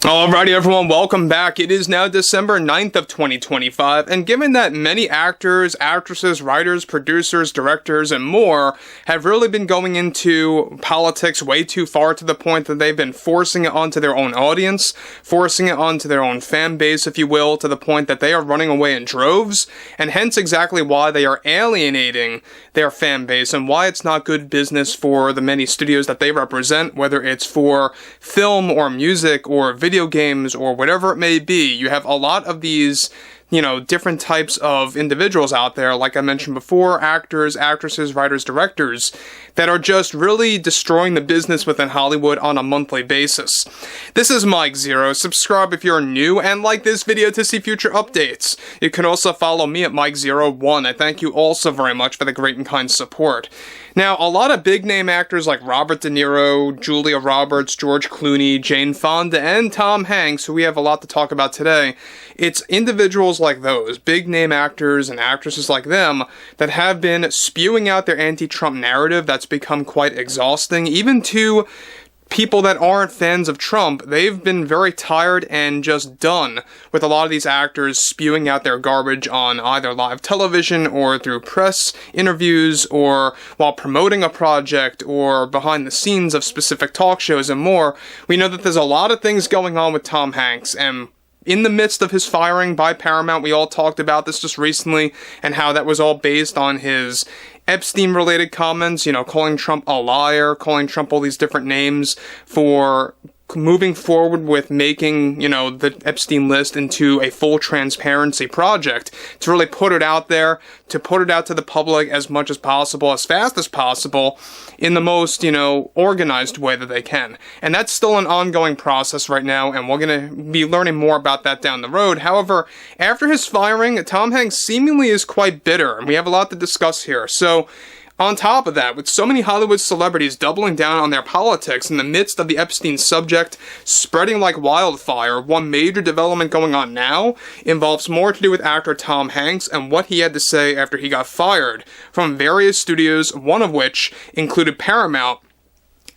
Alrighty everyone, welcome back. It is now December 9th of 2025, and given that many actors, actresses, writers, producers, directors, and more have really been going into politics way too far to the point that they've been forcing it onto their own audience, forcing it onto their own fan base, if you will, to the point that they are running away in droves, and hence exactly why they are alienating their fan base and why it's not good business for the many studios that they represent, whether it's for film or music or video games or whatever it may be. You have a lot of these, different types of individuals out there, like I mentioned before, actors, actresses, writers, directors, that are just really destroying the business within Hollywood on a monthly basis. This is Mike Zero. Subscribe if you're new and like this video to see future updates. You can also follow me at Mike01. I thank you all so very much for the great and kind support. Now, a lot of big-name actors like Robert De Niro, Julia Roberts, George Clooney, Jane Fonda, and Tom Hanks, who we have a lot to talk about today, it's individuals like those, big-name actors and actresses like them, that have been spewing out their anti-Trump narrative that's become quite exhausting, even to people that aren't fans of Trump. They've been very tired and just done with a lot of these actors spewing out their garbage on either live television or through press interviews or while promoting a project or behind the scenes of specific talk shows and more. We know that there's a lot of things going on with Tom Hanks, and in the midst of his firing by Paramount, we all talked about this just recently and how that was all based on his Epstein-related comments, calling Trump a liar, calling Trump all these different names for moving forward with making, the Epstein list into a full transparency project, to really put it out there, to put it out to the public as much as possible, as fast as possible, in the most, organized way that they can. And that's still an ongoing process right now, and we're going to be learning more about that down the road. However, after his firing, Tom Hanks seemingly is quite bitter, and we have a lot to discuss here. So, on top of that, with so many Hollywood celebrities doubling down on their politics in the midst of the Epstein subject spreading like wildfire, one major development going on now involves more to do with actor Tom Hanks and what he had to say after he got fired from various studios, one of which included Paramount,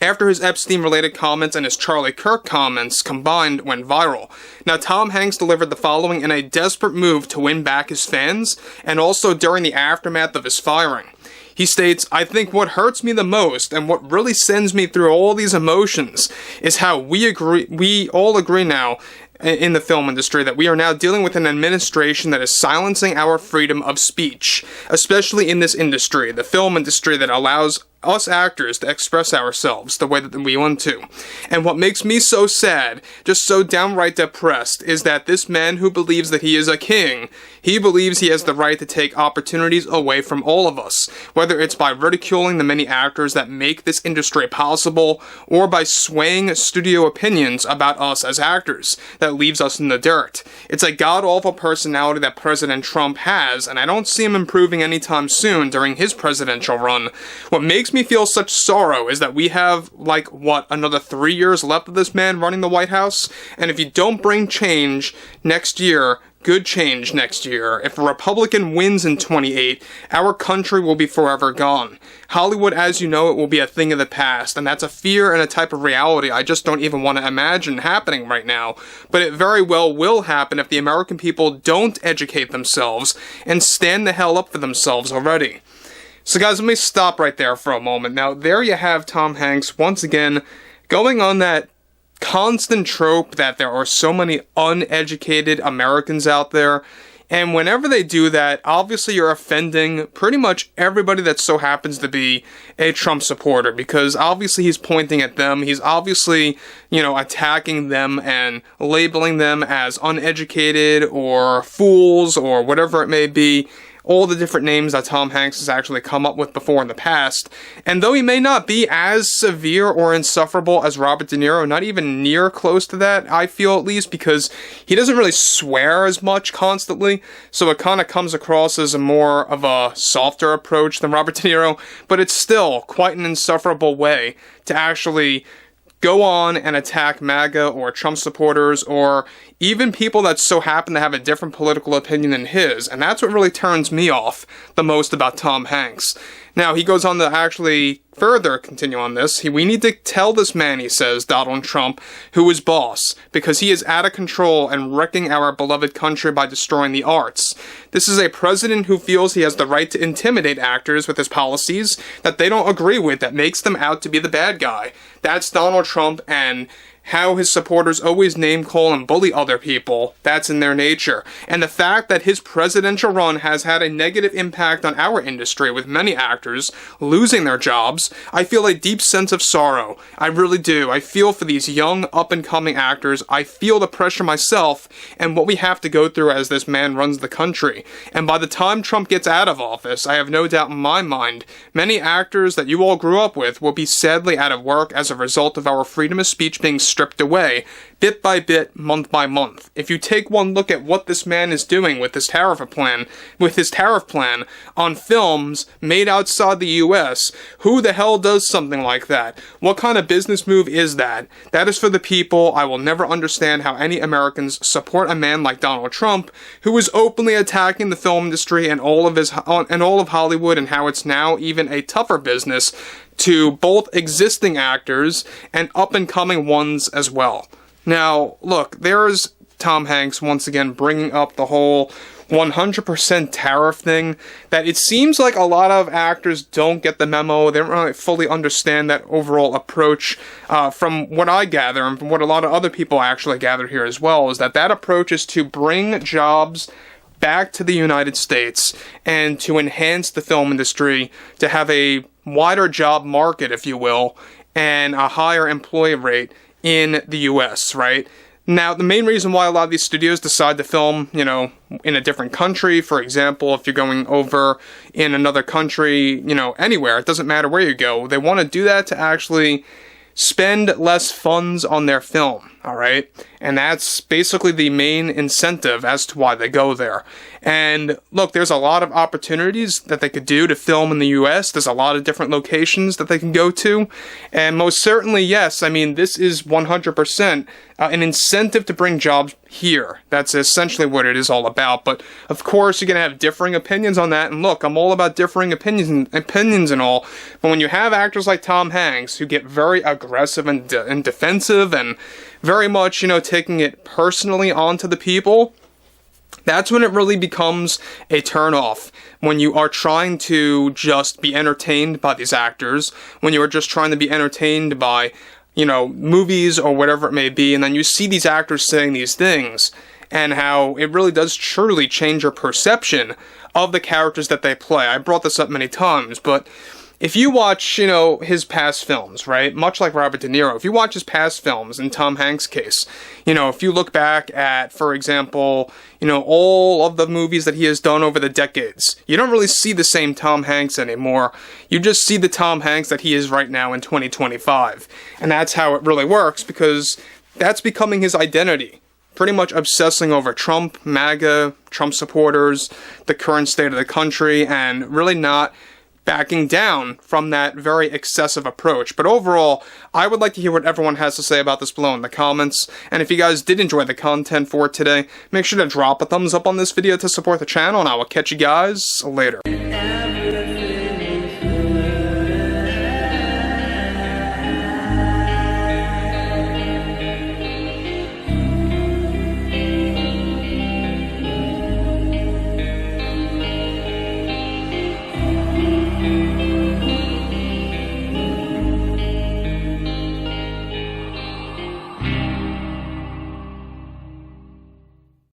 after his Epstein-related comments and his Charlie Kirk comments combined went viral. Now, Tom Hanks delivered the following in a desperate move to win back his fans, and also during the aftermath of his firing. He states, "I think what hurts me the most and what really sends me through all these emotions is how we all agree now in the film industry that we are now dealing with an administration that is silencing our freedom of speech, especially in this industry, the film industry that allows us actors to express ourselves the way that we want to. And what makes me so sad, just so downright depressed, is that this man who believes that he is a king, he believes he has the right to take opportunities away from all of us, whether it's by ridiculing the many actors that make this industry possible, or by swaying studio opinions about us as actors that leaves us in the dirt. It's a god-awful personality that President Trump has, and I don't see him improving anytime soon during his presidential run. What makes me feel such sorrow is that we have, another 3 years left of this man running the White House, and if you don't bring change next year, good change next year, if a Republican wins in 28, our country will be forever gone. Hollywood, as you know it, will be a thing of the past, and that's a fear and a type of reality I just don't even want to imagine happening right now. But it very well will happen if the American people don't educate themselves and stand the hell up for themselves already. So guys, let me stop right there for a moment. Now, there you have Tom Hanks, once again, going on that constant trope that there are so many uneducated Americans out there, and whenever they do that, obviously you're offending pretty much everybody that so happens to be a Trump supporter, because obviously he's pointing at them, he's obviously, attacking them and labeling them as uneducated or fools or whatever it may be. All the different names that Tom Hanks has actually come up with before in the past. And though he may not be as severe or insufferable as Robert De Niro, not even near close to that, I feel at least, because he doesn't really swear as much constantly, so it kind of comes across as a more of a softer approach than Robert De Niro, but it's still quite an insufferable way to actually go on and attack MAGA or Trump supporters or even people that so happen to have a different political opinion than his, and that's what really turns me off the most about Tom Hanks. Now, he goes on to actually further continue on this. We need to tell this man, he says, Donald Trump, who is boss, because he is out of control and wrecking our beloved country by destroying the arts. This is a president who feels he has the right to intimidate actors with his policies that they don't agree with, that makes them out to be the bad guy. That's Donald Trump, and how his supporters always name call and bully other people, that's in their nature. And the fact that his presidential run has had a negative impact on our industry, with many actors losing their jobs, I feel a deep sense of sorrow. I really do. I feel for these young, up-and-coming actors. I feel the pressure myself and what we have to go through as this man runs the country. And by the time Trump gets out of office, I have no doubt in my mind, many actors that you all grew up with will be sadly out of work as a result of our freedom of speech being stripped away, bit by bit, month by month. If you take one look at what this man is doing with his tariff plan on films made outside the US, who the hell does something like that? What kind of business move is that? That is for the people. I will never understand how any Americans support a man like Donald Trump, who is openly attacking the film industry and all of Hollywood, and how it's now even a tougher business to both existing actors and up-and-coming ones as well. Now, look, there's Tom Hanks once again bringing up the whole 100% tariff thing, that it seems like a lot of actors don't get the memo. They don't really fully understand that overall approach. From what I gather, and from what a lot of other people actually gather here as well, is that approach is to bring jobs back to the United States and to enhance the film industry, to have a wider job market, if you will, and a higher employee rate in the US, right? Now, the main reason why a lot of these studios decide to film, in a different country, for example, if you're going over in another country, anywhere, it doesn't matter where you go, they want to do that to actually spend less funds on their film, alright? And that's basically the main incentive as to why they go there. And look, there's a lot of opportunities that they could do to film in the US. There's a lot of different locations that they can go to. And most certainly, yes, this is 100% an incentive to bring jobs here. That's essentially what it is all about. But of course, you're going to have differing opinions on that. And look, I'm all about differing opinions and all. But when you have actors like Tom Hanks who get very aggressive and defensive and very much, taking it personally onto the people, that's when it really becomes a turn-off. When you are trying to just be entertained by these actors, when you are just trying to be entertained by, movies or whatever it may be, and then you see these actors saying these things, and how it really does truly change your perception of the characters that they play. I brought this up many times, but if you watch, his past films, right, much like Robert De Niro, if you watch his past films, in Tom Hanks' case, if you look back at, for example, all of the movies that he has done over the decades, you don't really see the same Tom Hanks anymore. You just see the Tom Hanks that he is right now in 2025. And that's how it really works, because that's becoming his identity. Pretty much obsessing over Trump, MAGA, Trump supporters, the current state of the country, and really not backing down from that very excessive approach. But overall, I would like to hear what everyone has to say about this below in the comments. And if you guys did enjoy the content for today, make sure to drop a thumbs up on this video to support the channel, and I will catch you guys later.